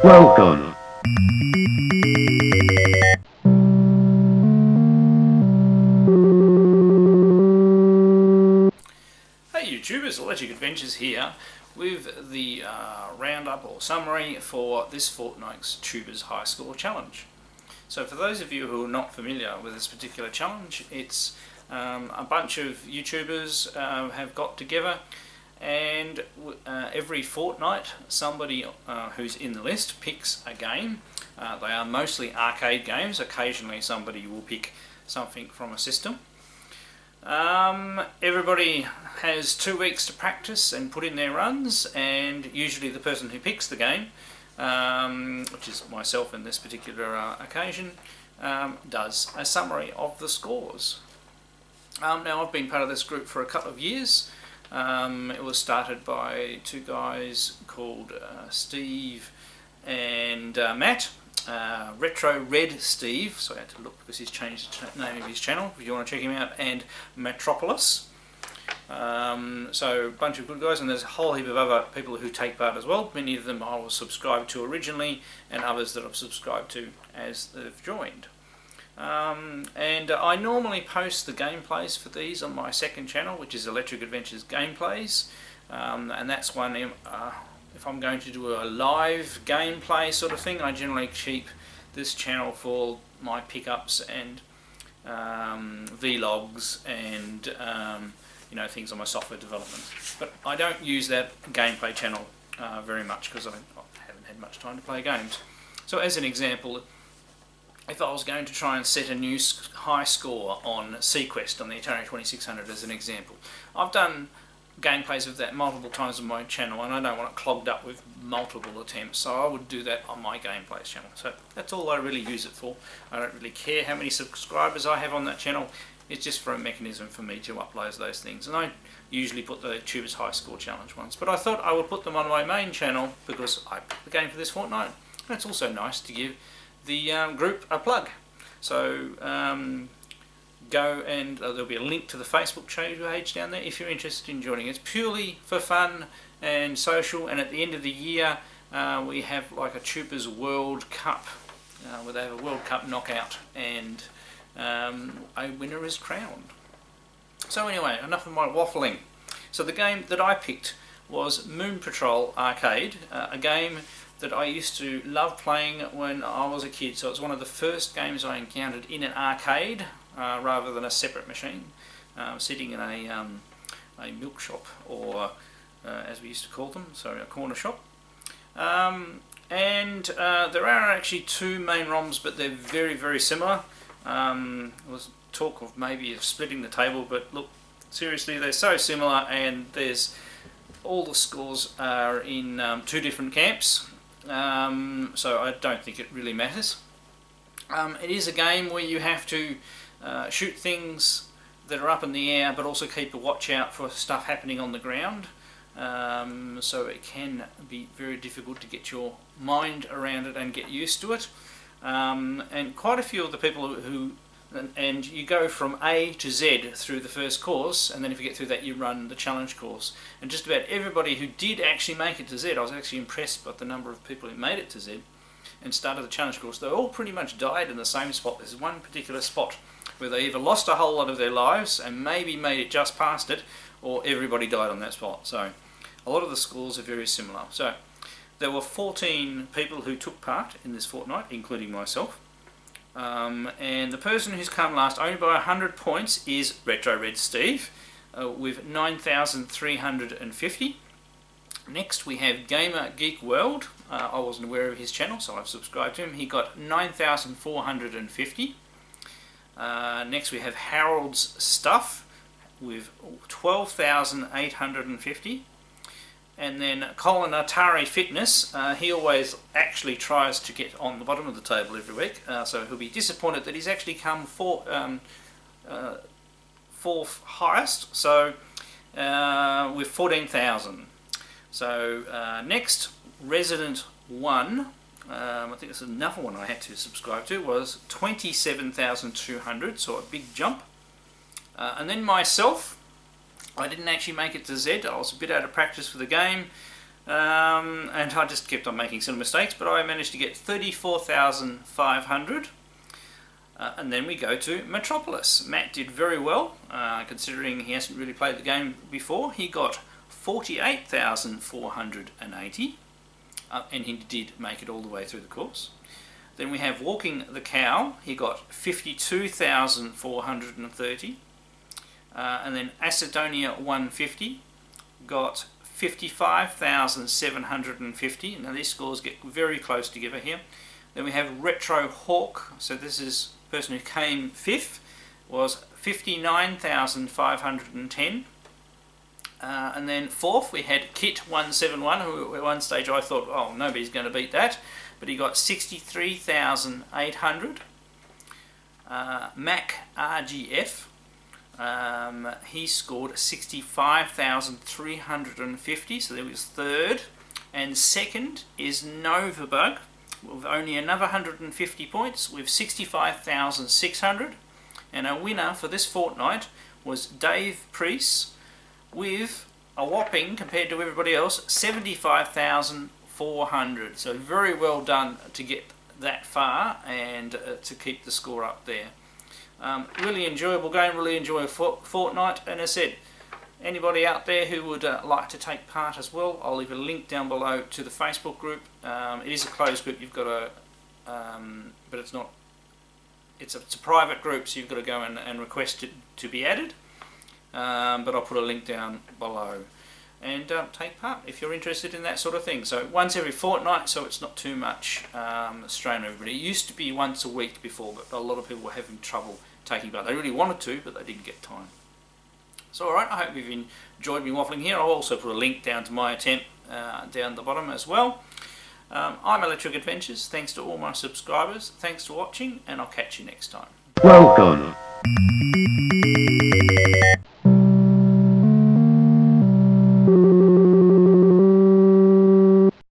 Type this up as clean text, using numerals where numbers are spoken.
Welcome. Hey YouTubers, Electric Adventures here with the roundup or summary for this fortnight's Tubers High Score Challenge. So for those of you who are not familiar with this particular challenge, it's a bunch of YouTubers have got together, and every fortnight somebody who's in the list picks a game. They are mostly arcade games. Occasionally somebody will pick something from a system. Everybody has 2 weeks to practice and put in their runs, and usually the person who picks the game, which is myself in this particular occasion, does a summary of the scores. Now I've been part of this group for a couple of years. It was started by two guys called Steve and Matt. RetroRedSteve, so I had to look because he's changed the name of his channel if you want to check him out, and Matropolis. So a bunch of good guys, and there's a whole heap of other people who take part as well. Many of them I was subscribed to originally, and others that I've subscribed to as they've joined. And I normally post the gameplays for these on my second channel, which is Electric Adventures Gameplays, and that's one if I'm going to do a live gameplay sort of thing. I generally keep this channel for my pickups and vlogs and you know, things on my software development. But I don't use that gameplay channel very much because I haven't had much time to play games. So as an example, if I was going to try and set a new high score on Sequest on the Atari 2600 as an example, I've done gameplays of that multiple times on my channel, and I don't want it clogged up with multiple attempts, so I would do that on my gameplays channel. So that's all I really use it for. I don't really care how many subscribers I have on that channel. It's just for a mechanism for me to upload those things, and I usually put the Tubers High Score Challenge ones, but I thought I would put them on my main channel because I picked the game for this fortnight, and it's also nice to give the group a plug. So go and there'll be a link to the Facebook page down there if you're interested in joining. It's purely for fun and social, and at the end of the year we have like a Tubers World Cup where they have a World Cup knockout, and a winner is crowned. So anyway, enough of my waffling. So the game that I picked was Moon Patrol Arcade, a game that I used to love playing when I was a kid. So it's one of the first games I encountered in an arcade rather than a separate machine, sitting in a milk shop, or as we used to call them, so a corner shop. And there are actually two main ROMs, but they're very, very similar. There was talk of maybe splitting the table, but look, seriously, they're so similar, and there's all the scores are in two different camps. So I don't think it really matters. It is a game where you have to shoot things that are up in the air, but also keep a watch out for stuff happening on the ground. So it can be very difficult to get your mind around it and get used to it. And quite a few of the people who and you go from A to Z through the first course, and then if you get through that you run the challenge course. And just about everybody who did actually make it to Z, I was actually impressed by the number of people who made it to Z and started the challenge course. They all pretty much died in the same spot. There's one particular spot where they either lost a whole lot of their lives and maybe made it just past it, or everybody died on that spot. So a lot of the scores are very similar. So there were 14 people who took part in this fortnight, including myself. And the person who's come last, only by 100 points, is RetroRedSteve with 9,350. Next we have Gamer Geek World. I wasn't aware of his channel, so I've subscribed to him. He got 9,450. Next we have Harold's Stuff with 12,850. And then Colin Atari Fitness, he always actually tries to get on the bottom of the table every week, so he'll be disappointed that he's actually come fourth highest, so with 14,000. So next, Resident 1, I think this is another one I had to subscribe to, was 27,200, so a big jump. And then myself, I didn't actually make it to Z. I was a bit out of practice for the game, and I just kept on making silly mistakes, but I managed to get 34,500. And then we go to Matropolis. Matt did very well, considering he hasn't really played the game before. He got 48,480, and he did make it all the way through the course. Then we have Walking the Cow. He got 52,430. And then Acidonia 150 got 55,750. Now these scores get very close together here. Then we have Retro Hawk. So this is the person who came fifth, was 59,510. And then fourth we had Kit 171, who at one stage I thought, oh, nobody's going to beat that, but he got 63,800. Mac RGF, he scored 65,350, so there was third. And second is Novabug, with only another 150 points, with 65,600. And our winner for this fortnight was Dave Priest, with a whopping, compared to everybody else, 75,400. So very well done to get that far and to keep the score up there. Really enjoyable game, really enjoyable fortnight, and as I said, anybody out there who would like to take part as well, I'll leave a link down below to the Facebook group. It is a closed group, you've got to, but it's not, it's a private group, so you've got to go and request it to be added. But I'll put a link down below, and take part if you're interested in that sort of thing. So once every fortnight, so it's not too much strain on everybody. It used to be once a week before, but a lot of people were having trouble taking part. They really wanted to, but they didn't get time. So alright, I hope you've enjoyed me waffling here. I'll also put a link down to my attempt down the bottom as well. I'm Electric Adventures. Thanks to all my subscribers. Thanks for watching, and I'll catch you next time. Welcome.